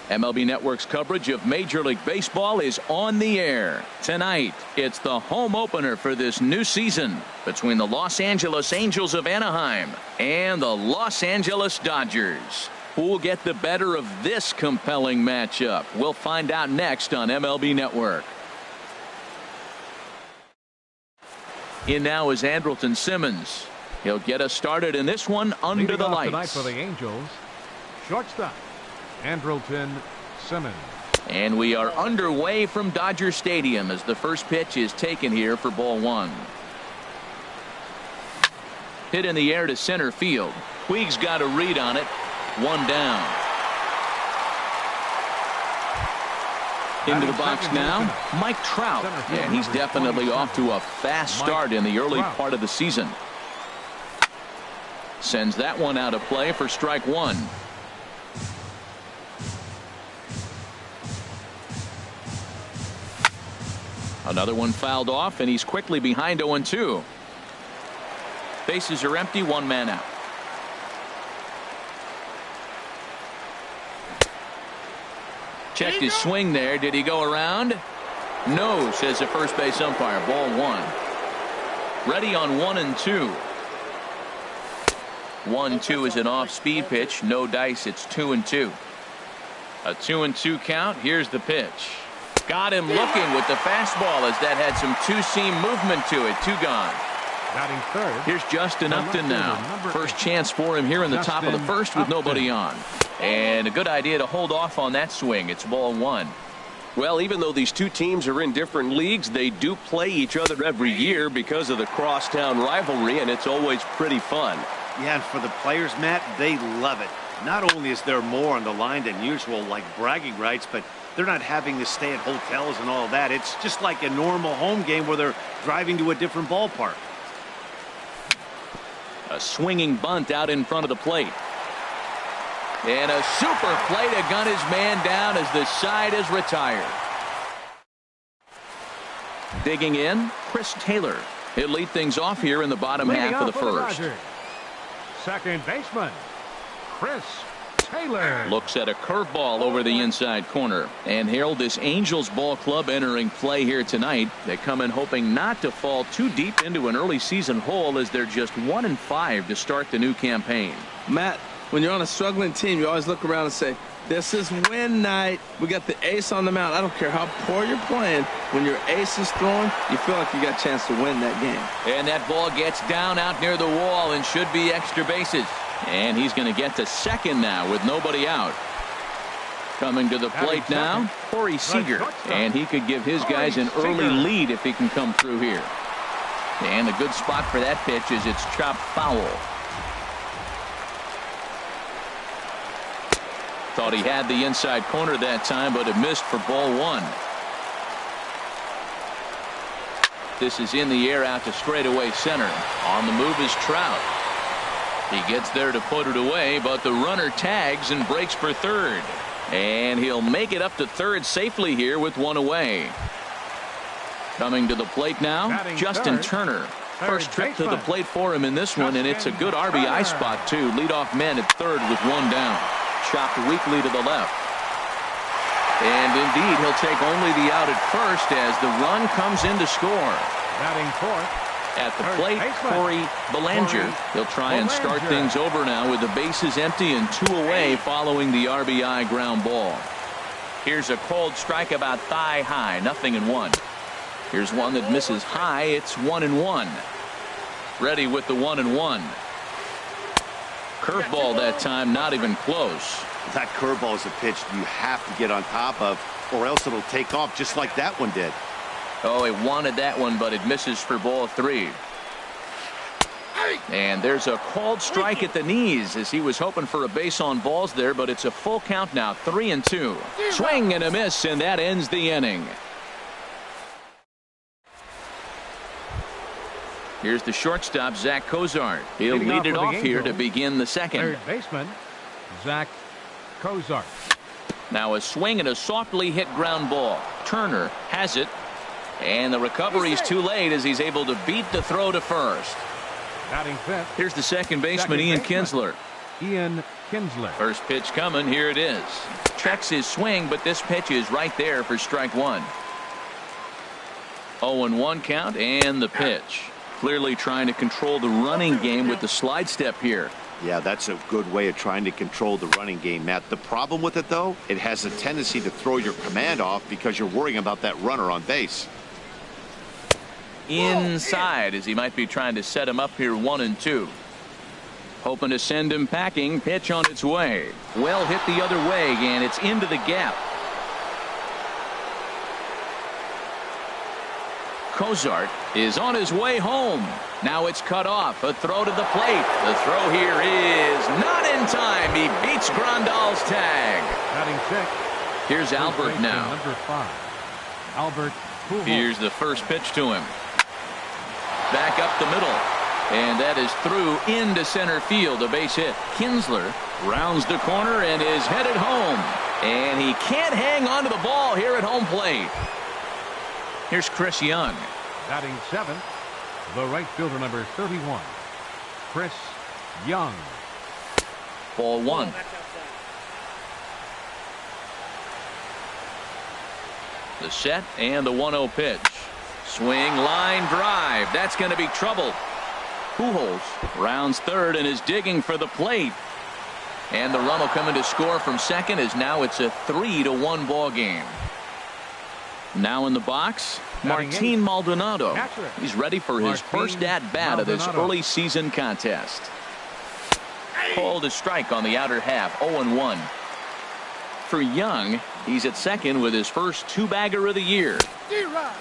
MLB Network's coverage of Major League Baseball is on the air. Tonight, it's the home opener for this new season between the Los Angeles Angels of Anaheim and the Los Angeles Dodgers. Who'll get the better of this compelling matchup? We'll find out next on MLB Network. In now is Andrelton Simmons. He'll get us started in this one under Leading the off lights. tonight for the Angels, shortstop Andrelton Simmons. And we are underway from Dodger Stadium as the first pitch is taken here for ball one. Hit in the air to center field. Puig's got a read on it. One down. Into the box now, Mike Trout. And he's definitely off to a fast start in the early part of the season. Sends that one out of play for strike one. Another one fouled off, and he's quickly behind 0-2. Bases are empty, one man out. Checked his swing there. Did he go around? No, says the first base umpire. Ball one. Ready on 1-2. 1-2 is an off-speed pitch. No dice. It's 2-2. A 2-2 count. Here's the pitch. Got him looking with the fastball as that had some two-seam movement to it. Two gone. Batting third. Here's Justin Upton now. First chance for him here in the top of the first with nobody on. And a good idea to hold off on that swing. It's ball one. Well, even though these two teams are in different leagues, they do play each other every year because of the crosstown rivalry, and it's always pretty fun. Yeah, and for the players, Matt, they love it. Not only is there more on the line than usual, like bragging rights, but they're not having to stay at hotels and all that. It's just like a normal home game where they're driving to a different ballpark. A swinging bunt out in front of the plate. And a super play to gun his man down as the side is retired. Digging in, Chris Taylor. He'll lead things off here in the bottom half of the first. Second baseman, Chris Taylor. Looks at a curveball over the inside corner. And Harold, this Angels ball club entering play here tonight. They come in hoping not to fall too deep into an early season hole as they're just 1-5 to start the new campaign. Matt, when you're on a struggling team, you always look around and say, this is win night. We got the ace on the mound. I don't care how poor you're playing. When your ace is throwing, you feel like you got a chance to win that game. And that ball gets down out near the wall and should be extra bases. And he's going to get to second now with nobody out. Coming to the plate now, Corey Seager. And he could give his guys an early lead if he can come through here. And a good spot for that pitch is it's chopped foul. Thought he had the inside corner that time, but it missed for ball one. This is in the air out to straightaway center. On the move is Trout. He gets there to put it away, but the runner tags and breaks for third. And he'll make it up to third safely here with one away. Coming to the plate now, Justin Turner. First trip to the plate for him in this one, and it's a good RBI spot too. Leadoff man at third with one down. Chopped weakly to the left. And indeed, he'll take only the out at first as the run comes in to score. Batting fourth. At the plate, Corey Belanger. He'll try and start things over now with the bases empty and two away following the RBI ground ball. Here's a cold strike about thigh high, 0-1. Here's one that misses high. It's 1-1. Ready with the 1-1. Curveball that time, not even close. That curveball is a pitch you have to get on top of, or else it'll take off just like that one did. Oh, he wanted that one, but it misses for ball three. And there's a called strike at the knees as he was hoping for a base on balls there, but it's a full count now, 3-2. Swing and a miss, and that ends the inning. Here's the shortstop, Zach Cozart. He'll lead it off here to begin the second. Third baseman, Zach Cozart. Now a swing and a softly hit ground ball. Turner has it. And the recovery's too late as he's able to beat the throw to first. Batting fifth. Here's the second baseman, Ian Kinsler. Ian Kinsler. First pitch coming. Here it is. Checks his swing, but this pitch is right there for strike one. 0-1 count, and the pitch. Clearly trying to control the running game with the slide step here. Yeah, that's a good way of trying to control the running game, Matt. The problem with it, though, it has a tendency to throw your command off because you're worrying about that runner on base. Inside, as he might be trying to set him up here 1-2. Hoping to send him packing. Pitch on its way. Well hit the other way, and it's into the gap. Cozart is on his way home. Now it's cut off. A throw to the plate. The throw here is not in time. He beats Grandal's tag. Batting sixth. Here's Albert now. Number 5. Albert Pujols. Here's the first pitch to him. Back up the middle. And that is through into center field. A base hit. Kinsler rounds the corner and is headed home. And he can't hang on to the ball here at home plate. Here's Chris Young. Batting seventh, the right fielder, number 31, Chris Young. Ball one. The set and the 1-0 pitch. Swing, line drive. That's going to be trouble. Pujols rounds third and is digging for the plate. And the run will come in to score from second, as now it's a 3-1 ball game. Now in the box, Martin Maldonado. He's ready for his first at-bat of this early season contest. Called a strike on the outer half, 0-1. For Young, he's at second with his first two-bagger of the year.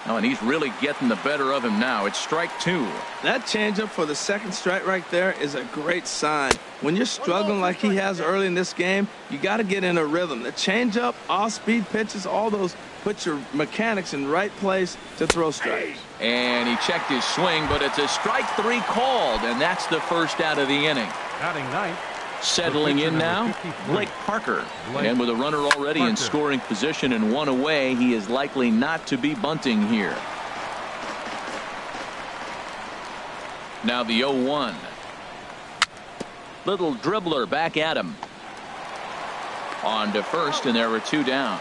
Oh, and he's really getting the better of him now. It's strike two. That changeup for the second strike right there is a great sign. When you're struggling like he has early in this game, you got to get in a rhythm. The changeup, off-speed pitches, all those put your mechanics in right place to throw strikes. And he checked his swing, but it's a strike three called, and that's the first out of the inning. Batting ninth. Settling in now, Blake Parker. And with a runner already in scoring position and one away, he is likely not to be bunting here. Now the 0-1. Little dribbler back at him. On to first, and there were two down.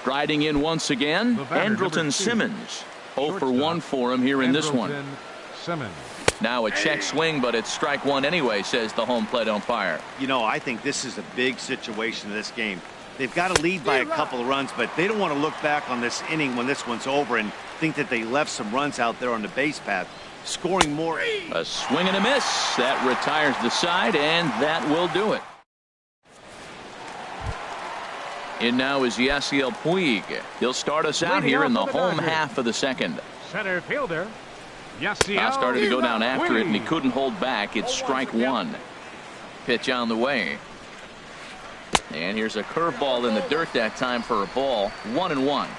Striding in once again, Andrelton Simmons. 0 for 1 for him here in this one. Simmons. Now a check swing, but it's strike one anyway, says the home plate umpire. You know, I think this is a big situation in this game. They've got to lead by a couple of runs, but they don't want to look back on this inning when this one's over and think that they left some runs out there on the base path. Scoring more. A swing and a miss. That retires the side, and that will do it. In now is Yasiel Puig. He'll start us out here in the home half of the second. Center fielder. Now started to go down after it, and he couldn't hold back. It's strike one. Pitch on the way. And here's a curveball in the dirt that time for a ball. 1-1.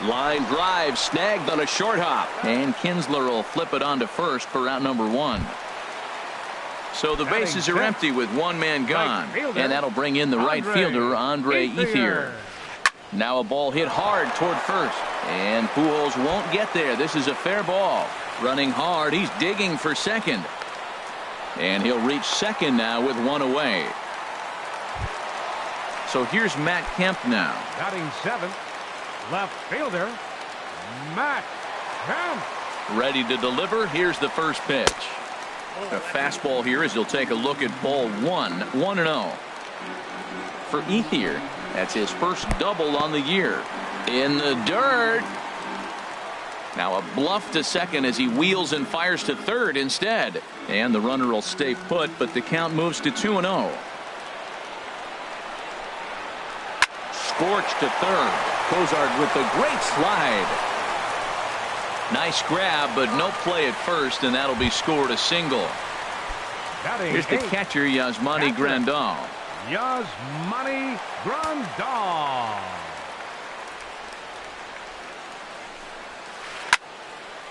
Line drive snagged on a short hop. And Kinsler will flip it on to first for out number one. So the bases are empty with one man gone. And that'll bring in the right fielder, Andre Ethier. Now a ball hit hard toward first. And Pujols won't get there. This is a fair ball. Running hard. He's digging for second. And he'll reach second now with one away. So here's Matt Kemp now. Batting seventh. Left fielder. Matt Kemp. Ready to deliver. Here's the first pitch. A fastball here as he'll take a look at ball one. 1-0. For Ethier. That's his first double on the year. In the dirt. Now a bluff to second as he wheels and fires to third instead. And the runner will stay put, but the count moves to 2-0. Scorched to third. Cozart with a great slide. Nice grab, but no play at first, and that'll be scored a single. Here's the catcher, Yasmani Grandal. Yasmani Grandal.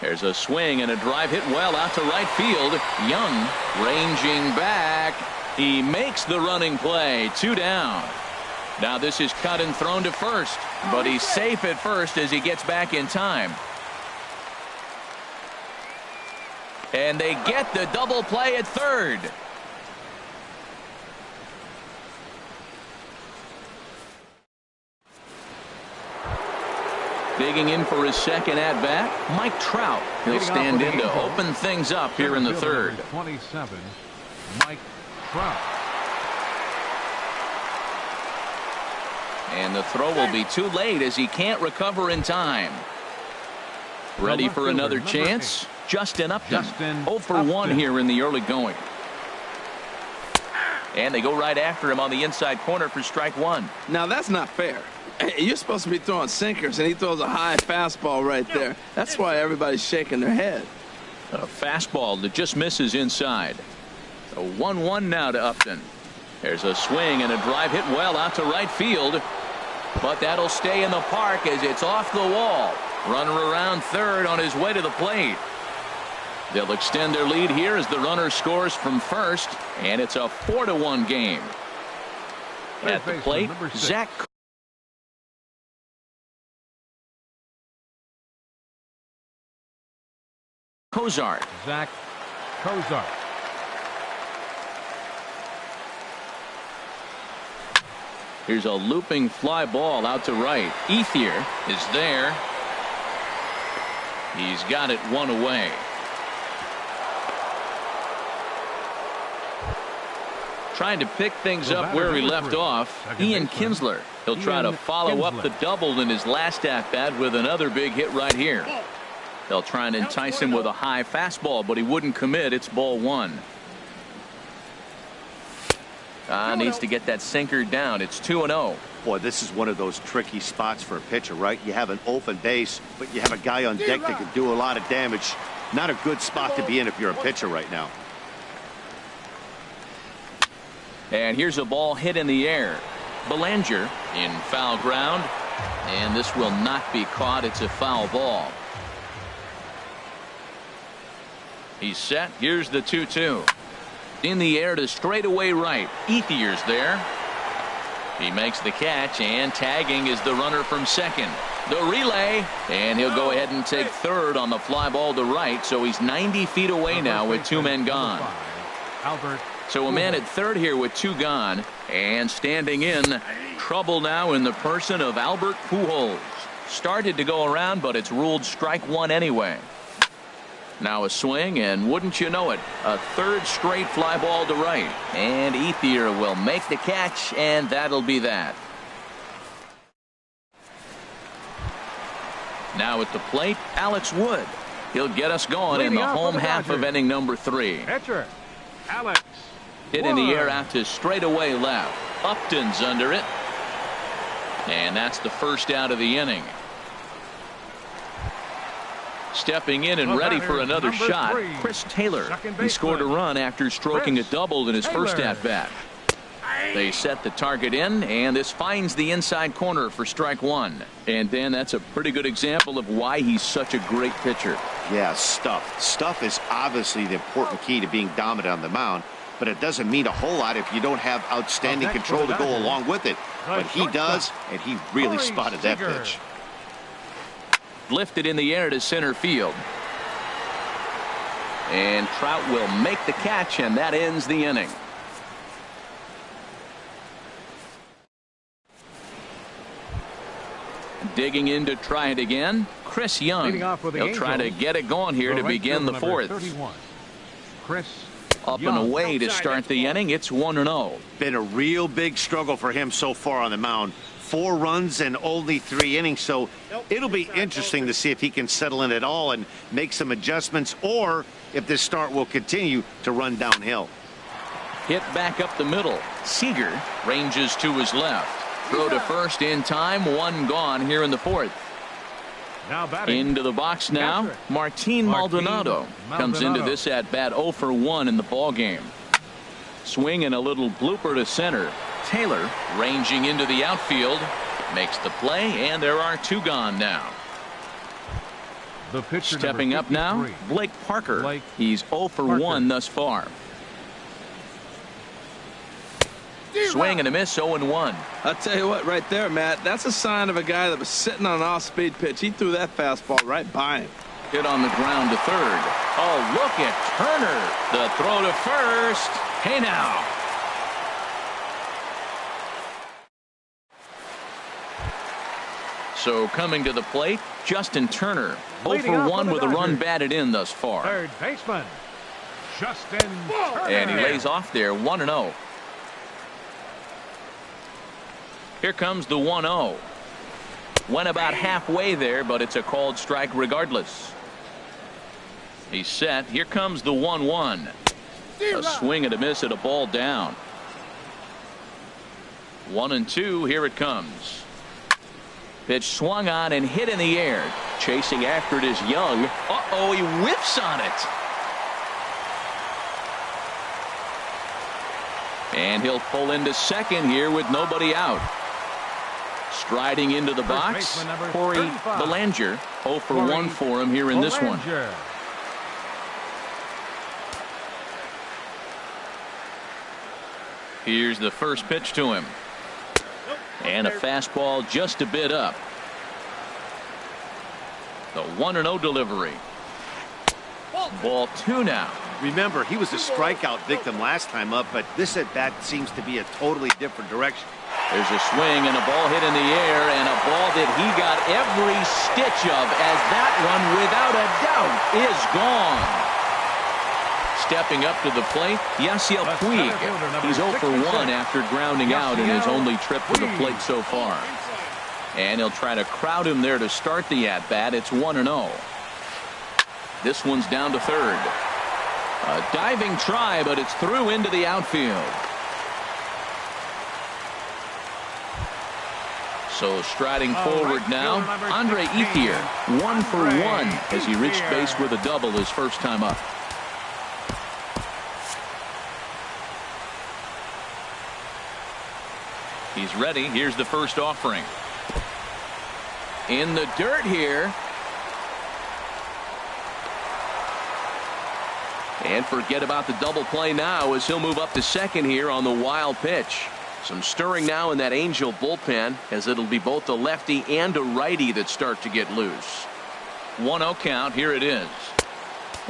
There's a swing and a drive hit well out to right field. Young ranging back. He makes the running play. 2 down. Now this is cut and thrown to first, but he's safe at first as he gets back in time. And they get the double play at third. Digging in for his second at-bat, Mike Trout. He'll stand in to open things up here in the third. 27, Mike Trout. And the throw will be too late as he can't recover in time. Ready for another chance. Justin Upton. 0 for 1 here in the early going. And they go right after him on the inside corner for strike one. Now that's not fair. You're supposed to be throwing sinkers, and he throws a high fastball right there. That's why everybody's shaking their head. A fastball that just misses inside. A 1-1 now to Upton. There's a swing and a drive hit well out to right field. But that'll stay in the park as it's off the wall. Runner around third on his way to the plate. They'll extend their lead here as the runner scores from first, and it's a 4-1 game. At the plate, Zach Cozart. Zach Cozart. Here's a looping fly ball out to right. Ethier is there. He's got it one away. Trying to pick things up where he left off. Ian Kinsler. He'll try to follow up the double in his last at-bat with another big hit right here. They'll try and entice him with a high fastball, but he wouldn't commit. It's ball one. Needs to get that sinker down. It's 2-0. Boy, this is one of those tricky spots for a pitcher, right? You have an open base, but you have a guy on deck that can do a lot of damage. Not a good spot to be in if you're a pitcher right now. And here's a ball hit in the air. Belanger in foul ground. And this will not be caught. It's a foul ball. He's set. Here's the 2-2. In the air to straightaway right. Ethier's there. He makes the catch, and tagging is the runner from second. The relay, and he'll go ahead and take third on the fly ball to right, so he's 90 feet away now with two men gone. So a man at third here with two gone, and standing in, trouble now in the person of Albert Pujols. Started to go around, but it's ruled strike one anyway. Now a swing, and wouldn't you know it, a third straight fly ball to right. And Ethier will make the catch, and that'll be that. Now at the plate, Alex Wood. He'll get us going in the home half of inning number 3. Pitcher, Alex Hit in the air out to straightaway left. Upton's under it. And that's the first out of the inning. Stepping in and ready for another shot, Chris Taylor. He scored a run after stroking a double in his first at-bat. They set the target in, and this finds the inside corner for strike one. And Dan, that's a pretty good example of why he's such a great pitcher. Yeah, stuff. Stuff is obviously the important key to being dominant on the mound, but it doesn't mean a whole lot if you don't have outstanding control to go along with it. But he does, and he really spotted that pitch. Lifted in the air to center field. And Trout will make the catch, and that ends the inning. Digging in to try it again, Chris Young. He'll try to get it going here to begin the fourth. Chris Up and away to start the inning. It's 1-0. Been a real big struggle for him so far on the mound. 4 runs and only 3 innings, so it'll be interesting to see if he can settle in at all and make some adjustments, or if this start will continue to run downhill. Hit back up the middle. Seager ranges to his left. Throw to first in time. 1 gone here in the fourth. Into the box now. Martin Maldonado comes into this at bat 0 for 1 in the ball game. Swing and a little blooper to center. Taylor ranging into the outfield, makes the play, and there are 2 gone now. Stepping up now, Blake Parker. He's 0 for 1 thus far. Swing and a miss, 0-1. I'll tell you what, right there, Matt, that's a sign of a guy that was sitting on an off-speed pitch. He threw that fastball right by him. Hit on the ground to third. Oh, look at Turner. The throw to first. Hey now. So coming to the plate, Justin Turner. 0 for 1 with a run batted in thus far. Third baseman, Justin Turner. And he lays off there, 1-0. Here comes the 1-0. Went about halfway there, but it's a called strike regardless. He's set. Here comes the 1-1. A swing and a miss at a ball down. 1-2. Here it comes. Pitch swung on and hit in the air. Chasing after it is Young. Uh-oh, he whiffs on it. And he'll pull into second here with nobody out. Striding into the box, Corey Belanger. 0 for 1 for him here in this one. Here's the first pitch to him. And a fastball just a bit up. The 1-0 delivery. Ball 2 now. Remember, he was a strikeout victim last time up, but this at bat seems to be a totally different direction. There's a swing and a ball hit in the air, and a ball that he got every stitch of, as that one, without a doubt, is gone. Stepping up to the plate, Yasiel Puig. He's 0 for 1 after grounding out in his only trip to the plate so far. And he'll try to crowd him there to start the at-bat. It's 1-0. This one's down to third. A diving try, but it's through into the outfield. So striding forward now, Andre Ethier, 1 for 1 as he reached base with a double his first time up. He's ready. Here's the first offering. In the dirt here. And forget about the double play now as he'll move up to second here on the wild pitch. Some stirring now in that Angel bullpen as it'll be both a lefty and a righty that start to get loose. 1-0 count. Here it is.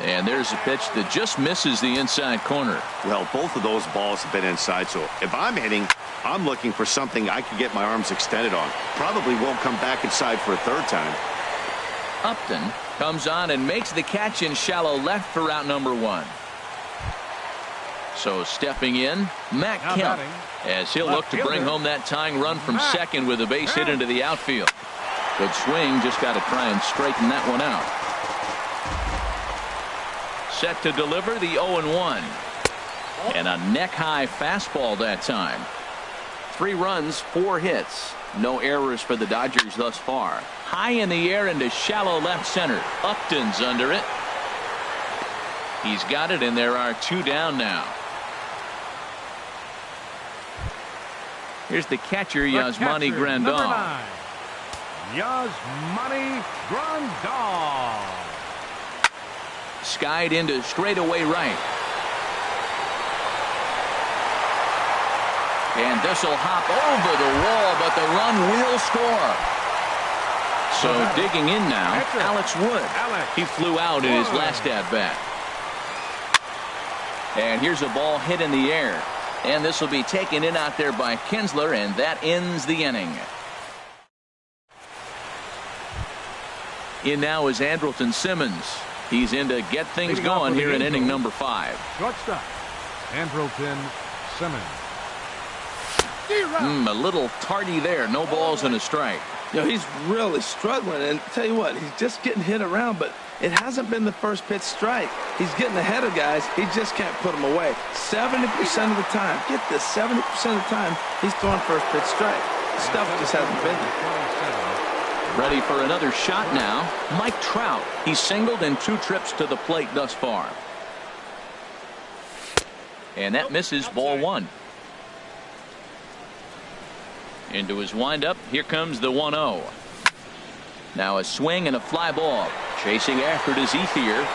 And there's a pitch that just misses the inside corner. Well, both of those balls have been inside, so if I'm hitting, I'm looking for something I can get my arms extended on. Probably won't come back inside for a third time. Upton comes on and makes the catch in shallow left for route number 1. So stepping in, Matt Kemp, as he'll look to bring home that tying run from second with a base hit into the outfield. Good swing, just got to try and straighten that one out. Set to deliver the 0-1. And a neck-high fastball that time. 3 runs, 4 hits. No errors for the Dodgers thus far. High in the air into shallow left center. Upton's under it. He's got it, and there are 2 down now. Here's the catcher, Yasmani Grandal. Yasmani Grandal. Skied into straightaway right. And this will hop over the wall, but the run will score. So digging in now, Alex Wood. He flew out in his last at-bat. And here's a ball hit in the air. And this will be taken in out there by Kinsler, and that ends the inning. In now is Andrelton Simmons. He's in to get things going here in inning number 5. Shortstop, Andrelton Simmons. A little tardy there. No balls and a strike. You know, he's really struggling, and tell you what, he's just getting hit around, but it hasn't been the first pitch strike. He's getting ahead of guys. He just can't put them away. 70% of the time, get this, 70% of the time, he's throwing first pitch strike. Stuff just hasn't been there. Ready for another shot now. Mike Trout. He's singled in 2 trips to the plate thus far. And that misses, ball 1. Into his windup. Here comes the 1-0. Now a swing and a fly ball. Chasing after it is Ethier.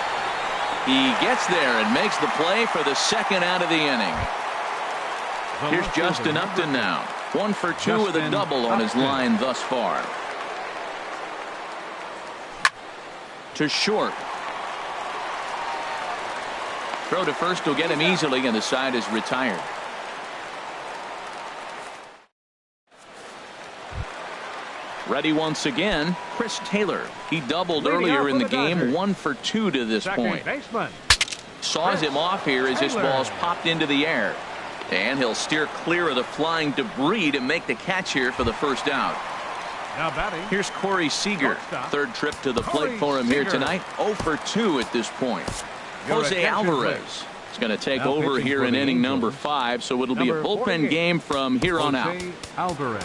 He gets there and makes the play for the second out of the inning. Here's Justin Upton now. 1 for 2 with a double on his line thus far. to short. Throw to first will get him easily, and the side is retired. Ready once again, Chris Taylor. He doubled earlier in the game, 1 for 2 to this point. Saws him off here as this ball's popped into the air. And he'll steer clear of the flying debris to make the catch here for the first out. Now batting. Here's Corey Seager. Third trip to the plate for him here tonight. 0 for 2 at this point. Jose Alvarez is going to take over here in inning number 5, so it'll be a bullpen game from here on out. Alvarez.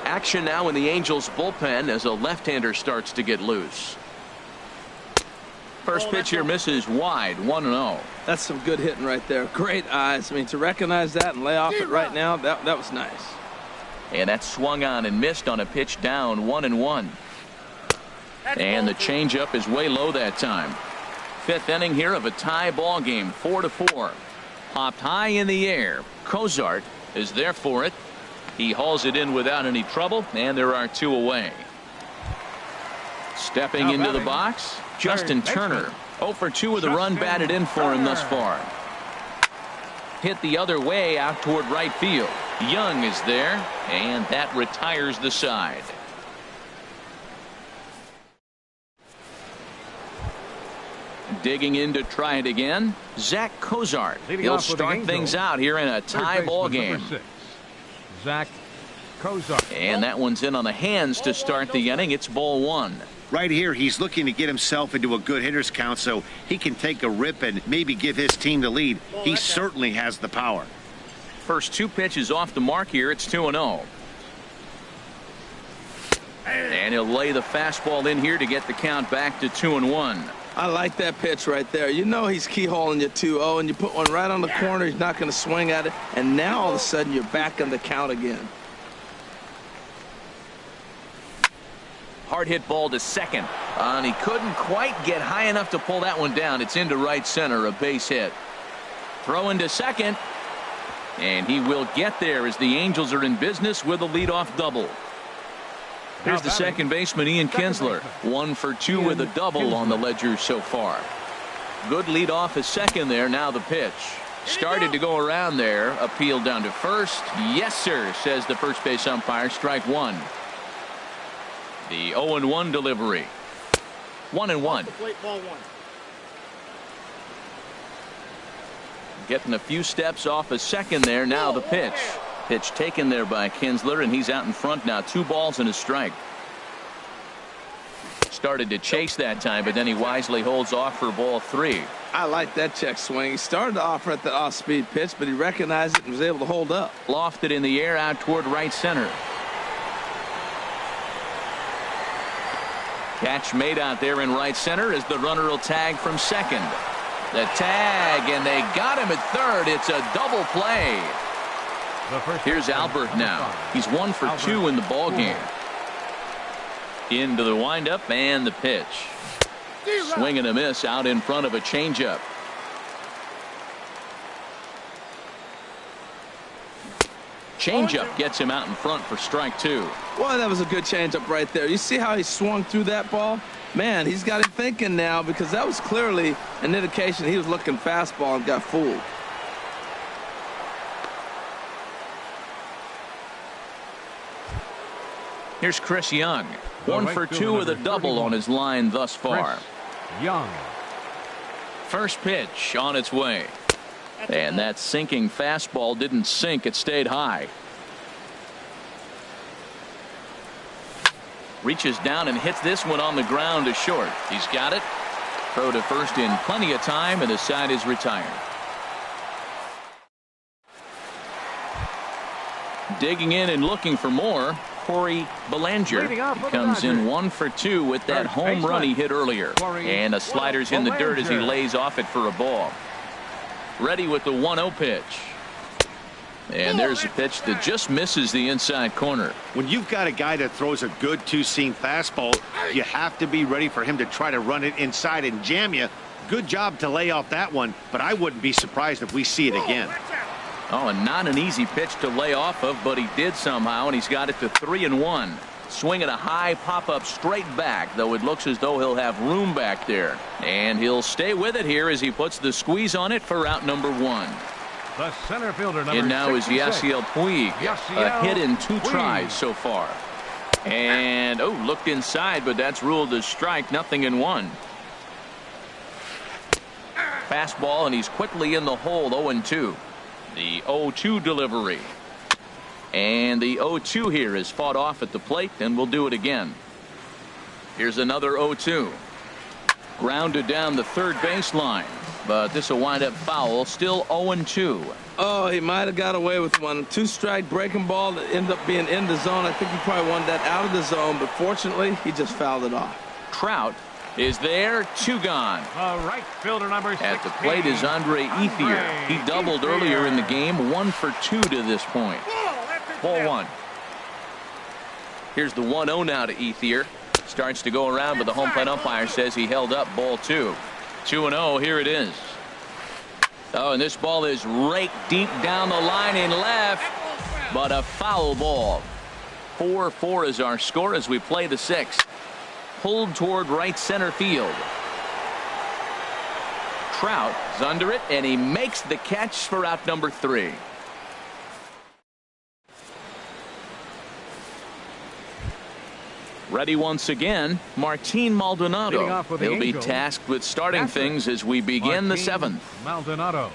Action now in the Angels bullpen as a left-hander starts to get loose. First pitch here misses wide, 1-0. That's some good hitting right there. Great eyes. I mean, to recognize that and lay off it right now, that was nice. And that swung on and missed on a pitch down, 1-1. And the changeup is way low that time. Fifth inning here of a tie ball game, 4-4. Popped high in the air. Cozart is there for it. He hauls it in without any trouble, and there are 2 away. Stepping into the box, Justin Turner. 0 for 2 with a run batted in for him thus far. Hit the other way out toward right field. Young is there, and that retires the side. Digging in to try it again, Zach Cozart. He'll start things out here in a tie ball game. Zach Cozart. And that one's in on the hands to start the inning. It's ball 1. Right here, he's looking to get himself into a good hitter's count so he can take a rip and maybe give his team the lead. He certainly has the power. First 2 pitches off the mark here. It's 2-0. And he'll lay the fastball in here to get the count back to 2-1. I like that pitch right there. You know he's keyholing you 2-0, and you put one right on the corner. He's not going to swing at it. And now all of a sudden you're back on the count again. Hard hit ball to second. And he couldn't quite get high enough to pull that one down. It's into right center, a base hit. Throw into second. And he will get there as the Angels are in business with a leadoff double. Here's the second baseman, Ian Kinsler. 1 for 2 with a double on the ledger so far. Good lead off at second there. Now the pitch. Started to go around there. Appealed down to first. Yes, sir, says the first base umpire. Strike 1. The 0-1 delivery. 1-1. Getting a few steps off a second there. Now the pitch. Pitch taken there by Kinsler, and he's out in front now. 2 balls and a strike. Started to chase that time, but then he wisely holds off for ball 3. I like that check swing. He started to offer at the off-speed pitch, but he recognized it and was able to hold up. Lofted in the air out toward right center. Catch made out there in right center as the runner will tag from second. The tag, and they got him at third. It's a double play. Here's Albert now. He's 1 for 2 in the ball game. Into the windup and the pitch. Swing and a miss out in front of a changeup. Changeup gets him out in front for strike 2. Boy, that was a good changeup right there. You see how he swung through that ball? Man, he's got him thinking now, because that was clearly an indication he was looking fastball and got fooled. Here's Chris Young. 1 for 2 with a double on his line thus far. Young. First pitch on its way. And that sinking fastball didn't sink. It stayed high. Reaches down and hits this one on the ground to short. He's got it. Throw to first in plenty of time, and the side is retired. Digging in and looking for more, Corey Belanger. He comes in 1 for 2 with that home run he hit earlier. And the slider's in the dirt as he lays off it for a ball. Ready with the 1-0 pitch. And there's a pitch that just misses the inside corner. When you've got a guy that throws a good 2-seam fastball, you have to be ready for him to try to run it inside and jam you. Good job to lay off that one, but I wouldn't be surprised if we see it again. Oh, and not an easy pitch to lay off of, but he did somehow, and he's got it to 3-1. Swinging a high pop-up straight back, though it looks as though he'll have room back there. And he'll stay with it here as he puts the squeeze on it for out number 1. The center fielder, number And now is 66. Yasiel Puig. A hit in 2 tries so far. And, looked inside, but that's ruled as strike, 0-1. Fastball, and he's quickly in the hole, 0-2. The 0-2 delivery. And the 0-2 here is fought off at the plate, and we'll do it again. Here's another 0-2. Grounded down the third baseline, but this will wind up foul. Still 0-2. Oh, he might have got away with one. 2-strike breaking ball that ended up being in the zone. I think he probably wanted that out of the zone, but fortunately, he just fouled it off. Trout is there, 2 gone. The right fielder, number 16. At the plate is Andre Ethier. He doubled earlier in the game, 1 for 2 to this point. Ball 1. Here's the 1-0 now to Ethier. Starts to go around, but the home plate umpire says he held up. Ball 2. 2-0. Here it is. Oh, and this ball is raked deep down the line in left, but a foul ball. 4-4 is our score as we play the 6th. Pulled toward right center field. Trout is under it, and he makes the catch for out number 3. Ready once again, Martin Maldonado. He'll be tasked with starting things as we begin the 7th. Maldonado.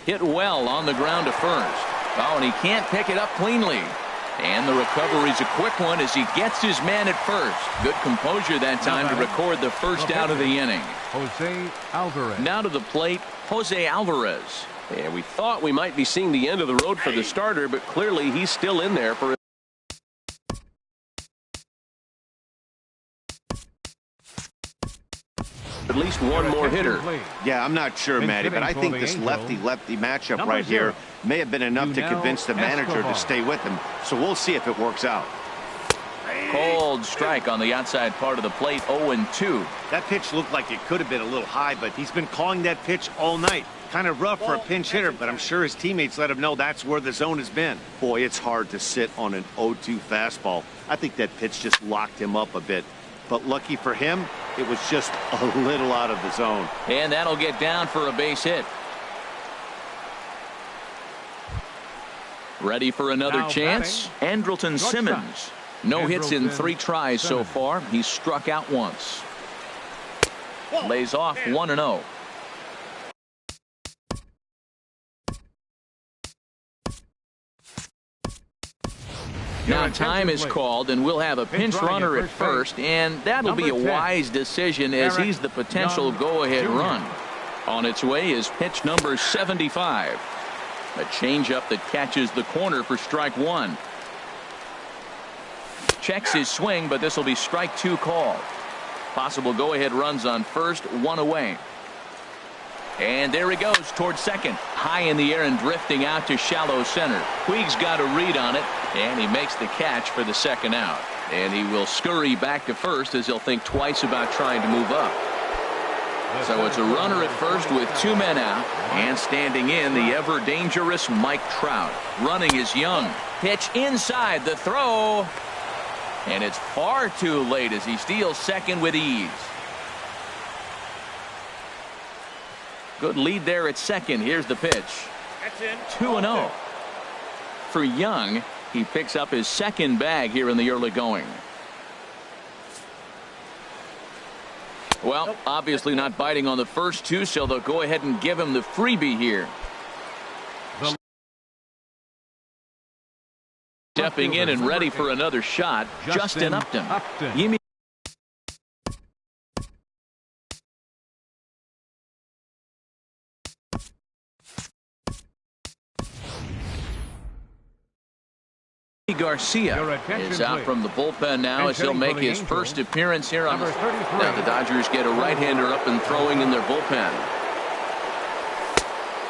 Hit well on the ground to first. Oh, and he can't pick it up cleanly. And the recovery's a quick one as he gets his man at first. Good composure that time to record the first out of the inning. Jose Alvarez. Now to the plate, Jose Alvarez. Yeah, we thought we might be seeing the end of the road for the starter, but clearly he's still in there for at least one more hitter. Yeah, I'm not sure, Matty, but I think this lefty-lefty matchup right here may have been enough to convince the manager to stay with him. So we'll see if it works out. Cold strike on the outside part of the plate, 0-2. That pitch looked like it could have been a little high, but he's been calling that pitch all night. Kind of rough for a pinch hitter, but I'm sure his teammates let him know that's where the zone has been. Boy, it's hard to sit on an 0-2 fastball. I think that pitch just locked him up a bit. But lucky for him, it was just a little out of the zone. And that'll get down for a base hit. Ready for another Now chance? Andrelton Simmons. No hits in 3 tries so far. He's struck out once. Lays off 1-0. Now time is called, and we'll have a pinch runner at first, and that'll be a wise decision as he's the potential go-ahead run. On its way is pitch number 75. A changeup that catches the corner for strike 1. Checks his swing, but this will be strike 2 called. Possible go-ahead runs on first, 1 away. And there he goes towards second. High in the air and drifting out to shallow center. Puig's got a read on it, and he makes the catch for the 2nd out. And he will scurry back to first as he'll think twice about trying to move up. So it's a runner at first with 2 men out, and standing in the ever-dangerous Mike Trout. Running is Young. Pitch inside, the throw. And it's far too late as he steals second with ease. Good lead there at second. Here's the pitch. 2-0. For Young, he picks up his 2nd bag here in the early going. Well, obviously not biting on the first 2, so they'll go ahead and give him the freebie here. Stepping in and ready for another shot, Justin Upton. Garcia is out from the bullpen now as he'll make his first appearance here on the. Now the Dodgers get a right-hander up and throwing in their bullpen.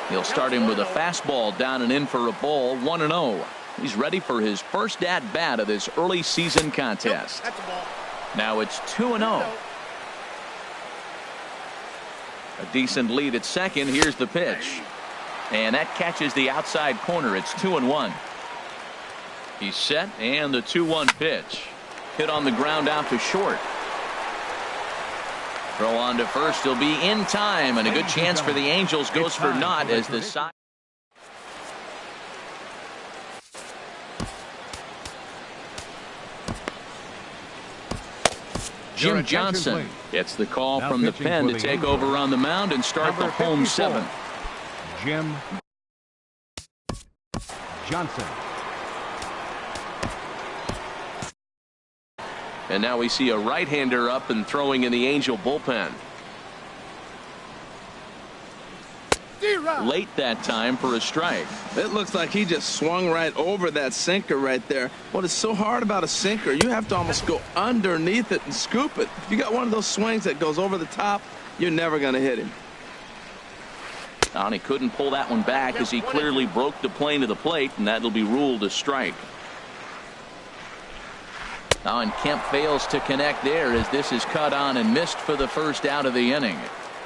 He'll start him with a fastball down and in for a ball, 1-0. He's ready for his first at-bat of this early season contest. Now it's 2-0. A decent lead at second. Here's the pitch. And that catches the outside corner. It's 2-1. He's set, and the 2-1 pitch. hit on the ground out to short. Throw on to first. He'll be in time, and a good chance for the Angels goes for naught as the side. Jim Johnson gets the call from the pen to take over on the mound and start the home seventh. Jim Johnson. And now we see a right-hander up and throwing in the Angel bullpen. Late that time for a strike. It looks like he just swung right over that sinker right there. What is so hard about a sinker, you have to almost go underneath it and scoop it. If you got one of those swings that goes over the top, you're never going to hit him. And he couldn't pull that one back as he clearly broke the plane to the plate, and that'll be ruled a strike. Now, and Kemp fails to connect there as this is cut on and missed for the first out of the inning.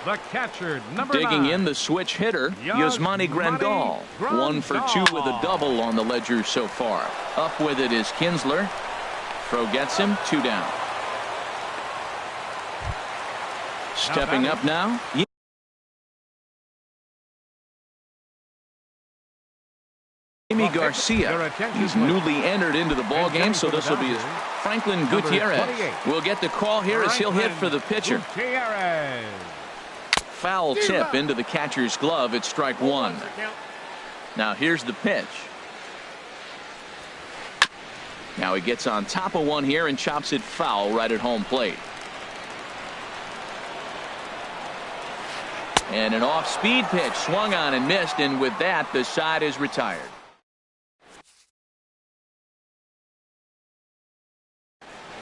The catcher, number Digging 9. in the switch hitter, Yasmani Grandal. 1 for 2 with a double on the ledger so far. Up with it is Kinsler. Throw gets him, 2 down. Stepping up now. Jimmy Garcia. He's newly entered into the ball game, so this will be his. Franklin Gutierrez will get the call here as he'll hit for the pitcher. Foul tip into the catcher's glove. It's strike 1. Now here's the pitch. Now he gets on top of one here and chops it foul right at home plate. And an off-speed pitch swung on and missed, and with that the side is retired.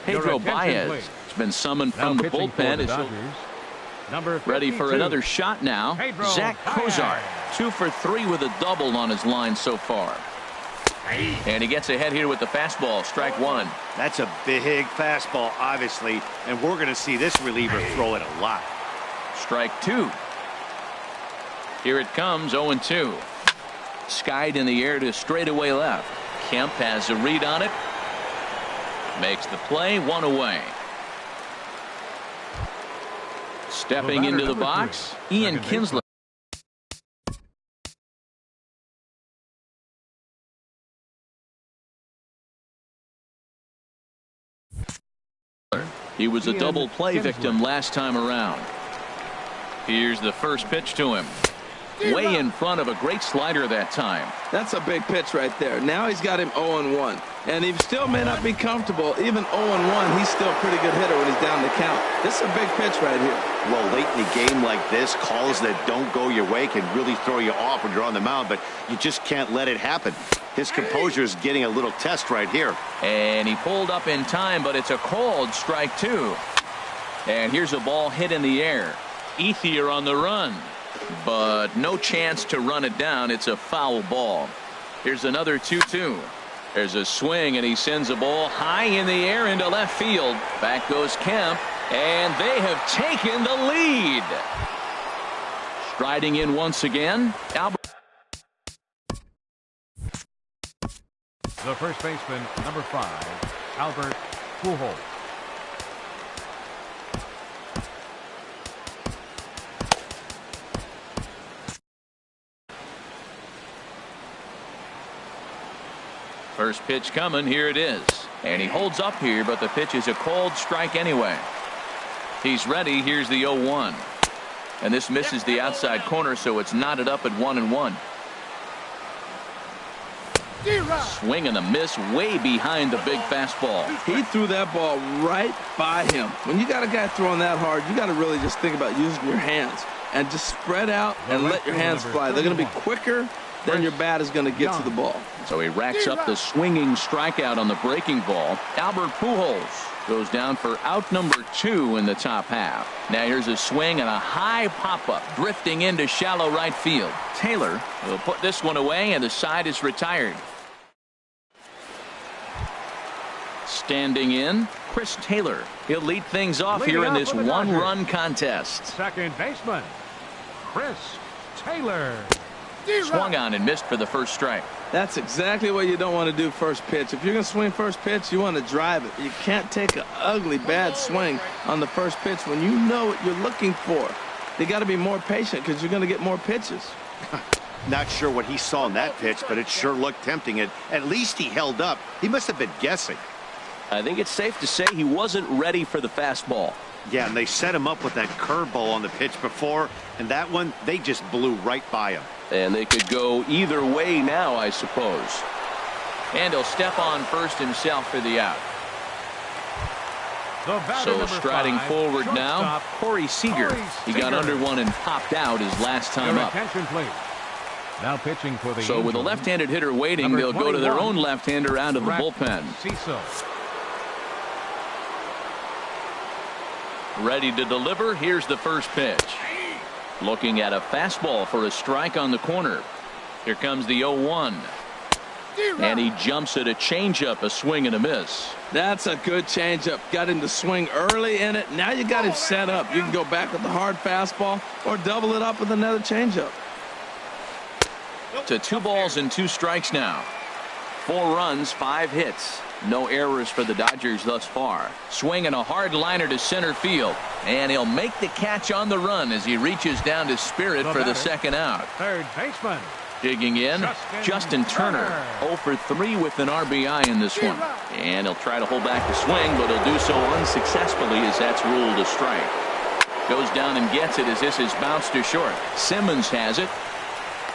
Pedro Baez has been summoned from the bullpen as ready for another shot now. Zach Kozar, 2 for 3 with a double on his line so far. And he gets ahead here with the fastball, strike 1. That's a big fastball, obviously, and we're going to see this reliever throw it a lot. Strike 2. Here it comes, 0-2. Skied in the air to straightaway left. Kemp has a read on it. Makes the play, 1 away. Stepping into the box, Ian Kinsler. He was a double play victim last time around. Here's the first pitch to him. Way in front of a great slider that time. That's a big pitch right there. Now he's got him 0-1. And he still may not be comfortable. Even 0-1, he's still a pretty good hitter when he's down the count. This is a big pitch right here. Well, late in the game like this, calls that don't go your way can really throw you off when you're on the mound, but you just can't let it happen. His composure is getting a little test right here. And he pulled up in time, but it's a called strike 2. And here's a ball hit in the air. Ethier on the run, but no chance to run it down. It's a foul ball. Here's another 2-2. There's a swing, and he sends a ball high in the air into left field. Back goes Kemp, and they have taken the lead. Striding in once again, Albert. The first baseman, number 5, Albert Pujols. First pitch coming. Here it is. And he holds up here, but the pitch is a called strike anyway. He's ready. Here's the 0-1. And this misses the outside corner, so it's knotted up at 1-1. Swing and a miss way behind the big fastball. He threw that ball right by him. When you got a guy throwing that hard, you got to really just think about using your hands and just spread out and let your hands fly. They're going to be quicker than your bat is going to get to the ball. So he racks up the swinging strikeout on the breaking ball. Albert Pujols goes down for out number 2 in the top half. Now here's a swing and a high pop-up drifting into shallow right field. Taylor will put this one away, and the side is retired. Standing in, Chris Taylor. He'll lead things off here in this one-run contest. Second baseman, Chris Taylor. Swung on and missed for the first strike. That's exactly what you don't want to do first pitch. If you're going to swing first pitch, you want to drive it. You can't take an ugly, bad swing on the first pitch when you know what you're looking for. You got to be more patient because you're going to get more pitches. Not sure what he saw in that pitch, but it sure looked tempting. At least he held up. He must have been guessing. I think it's safe to say he wasn't ready for the fastball. Yeah, and they set him up with that curveball on the pitch before, and that one, they just blew right by him. And they could go either way now, I suppose. And he'll step on first himself for the out. So striding forward now, Corey Seager. He got under one and popped out his last time up. Now pitching for the So with a left-handed hitter waiting, they'll go to their own left-hander out of the bullpen. Ready to deliver. Here's the first pitch. Looking at a fastball for a strike on the corner. Here comes the 0-1. And he jumps at a changeup, a swing and a miss. That's a good changeup. Got him to swing early in it. Now you got him set up. You can go back with the hard fastball or double it up with another changeup. To 2 balls and 2 strikes now. 4 runs, 5 hits. No errors for the Dodgers thus far. Swinging a hard liner to center field. And he'll make the catch on the run as he reaches down to Spirit for the second out. Third baseman. Digging in, Justin Turner. 0 for 3 with an RBI in this one. And he'll try to hold back the swing, but he'll do so unsuccessfully as that's ruled a strike. Goes down and gets it as this is bounced to short. Simmons has it.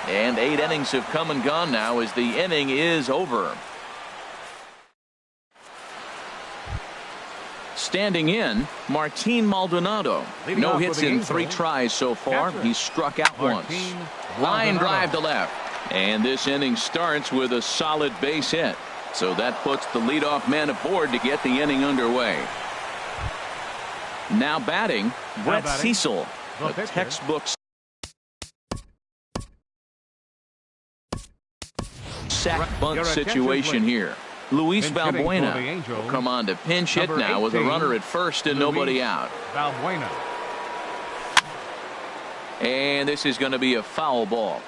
And 8 innings have come and gone now as the inning is over. Standing in, Martin Maldonado. No hits in 3 tries so far. He's struck out once. Line drive to left. And this inning starts with a solid base hit. So that puts the leadoff man aboard to get the inning underway. Now batting, Brett Cecil. A textbook sack bunt situation here. Luis Valbuena will come on to pinch hit now with a runner at first and nobody out. Valbuena. And this is going to be a foul ball.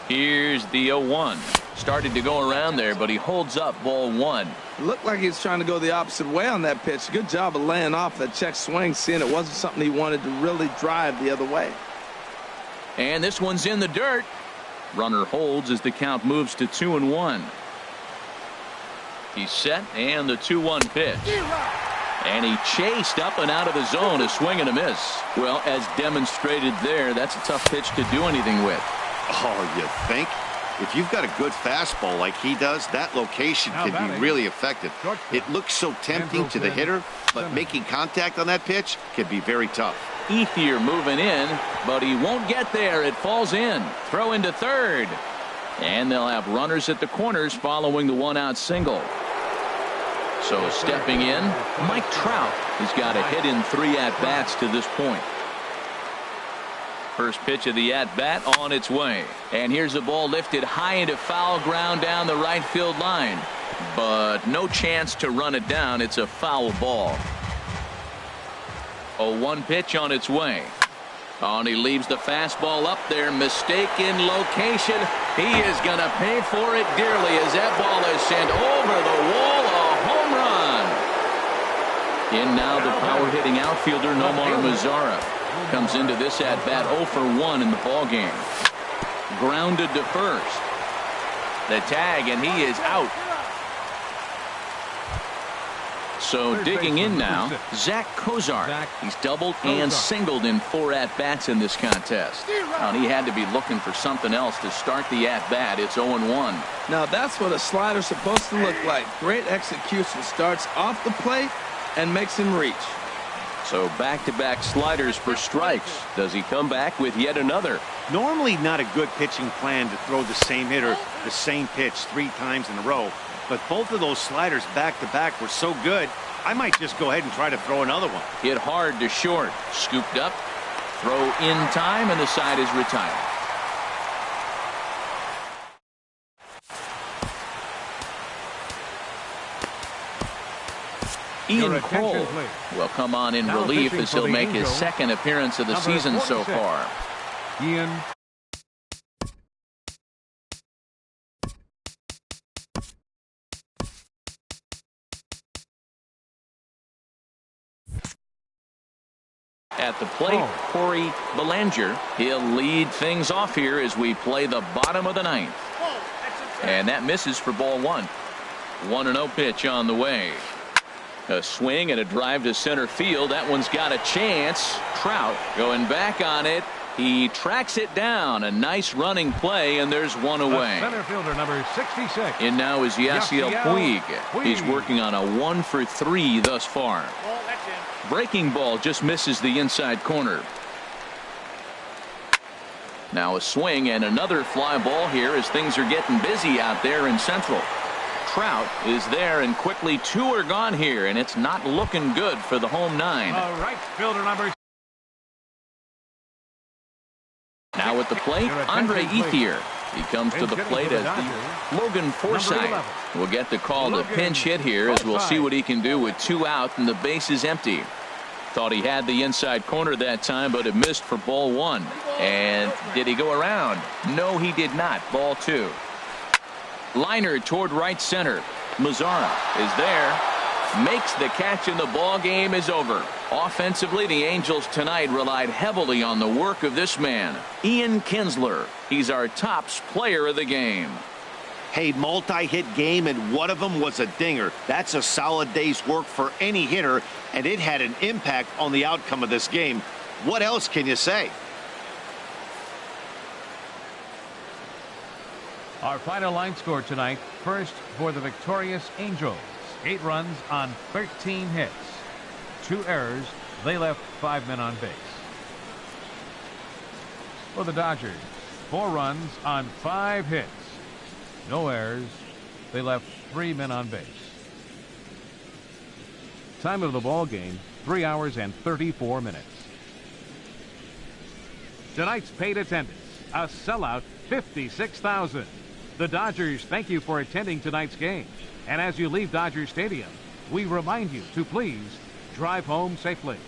Here's the 0-1. Started to go around there, but he holds up ball 1. Looked like he was trying to go the opposite way on that pitch. Good job of laying off that check swing, seeing it wasn't something he wanted to really drive the other way. And this one's in the dirt. Runner holds as the count moves to 2-1. He's set, and the 2-1 pitch. And he chased up and out of the zone, a swing and a miss. Well, as demonstrated there, that's a tough pitch to do anything with. Oh, you think? If you've got a good fastball like he does, that location can be really effective. It looks so tempting to the hitter, but making contact on that pitch can be very tough. Ethier moving in, but he won't get there. It falls in. Throw into third. And they'll have runners at the corners following the 1-out single. So stepping in, Mike Trout has got a hit in 3 at-bats to this point. First pitch of the at-bat on its way. And here's the ball lifted high into foul ground down the right field line. But no chance to run it down. It's a foul ball. 0-1 pitch on its way. Oh, and he leaves the fastball up there. Mistaken location. He is going to pay for it dearly as that ball is sent over the wall. A home run. In now the power-hitting outfielder Nomar Mazara. Comes into this at-bat 0 for 1 in the ballgame. Grounded to first. The tag, and he is out. So digging in now, Zach Kozar. He's doubled and singled in 4 at-bats in this contest. And he had to be looking for something else to start the at-bat. It's 0-1. Now that's what a slider's supposed to look like. Great execution. Starts off the plate and makes him reach. So back-to-back sliders for strikes. Does he come back with yet another? Normally not a good pitching plan to throw the same hitter the same pitch 3 times in a row. But both of those sliders back-to-back were so good, I might just go ahead and try to throw another one. Hit hard to short. Scooped up. Throw in time, and the side is retired. Ian Your Kroll attention, please. will come on in Now relief pitching as for he'll the make his Angels, second appearance of the number season so 46. far. Ian. At the plate, Oh. Corey Belanger. He'll lead things off here as we play the bottom of the ninth. And that misses for ball one. 1-0 pitch on the way. A swing and a drive to center field. That one's got a chance. Trout going back on it. He tracks it down. A nice running play, and there's one away. Center fielder number 66. In now is Yasiel Puig. Puig. He's working on a 1-for-3 thus far. Breaking ball just misses the inside corner. Now a swing and another fly ball here as things are getting busy out there in Central. Trout is there, and quickly two are gone here, and it's not looking good for the home nine. Right fielder number. Now at the plate, Andre Ethier. He comes to the plate as the Logan Forsythe will get the call to pinch hit here as we'll see what he can do with two out and the base is empty. Thought he had the inside corner that time, but it missed for ball one. And did he go around? No, he did not. Ball two. Liner toward right center. Mazzara is there. Makes the catch, and the ball game is over. Offensively, the Angels tonight relied heavily on the work of this man, Ian Kinsler. He's our tops player of the game. Hey, multi-hit game, and one of them was a dinger. That's a solid day's work for any hitter, and it had an impact on the outcome of this game. What else can you say? Our final line score tonight. First for the victorious Angels. 8 runs on 13 hits. 2 errors. They left 5 men on base. For the Dodgers, 4 runs on 5 hits. No errors. They left 3 men on base. Time of the ball game, 3 hours and 34 minutes. Tonight's paid attendance, a sellout 56,000. The Dodgers thank you for attending tonight's game. And as you leave Dodger Stadium, we remind you to please drive home safely.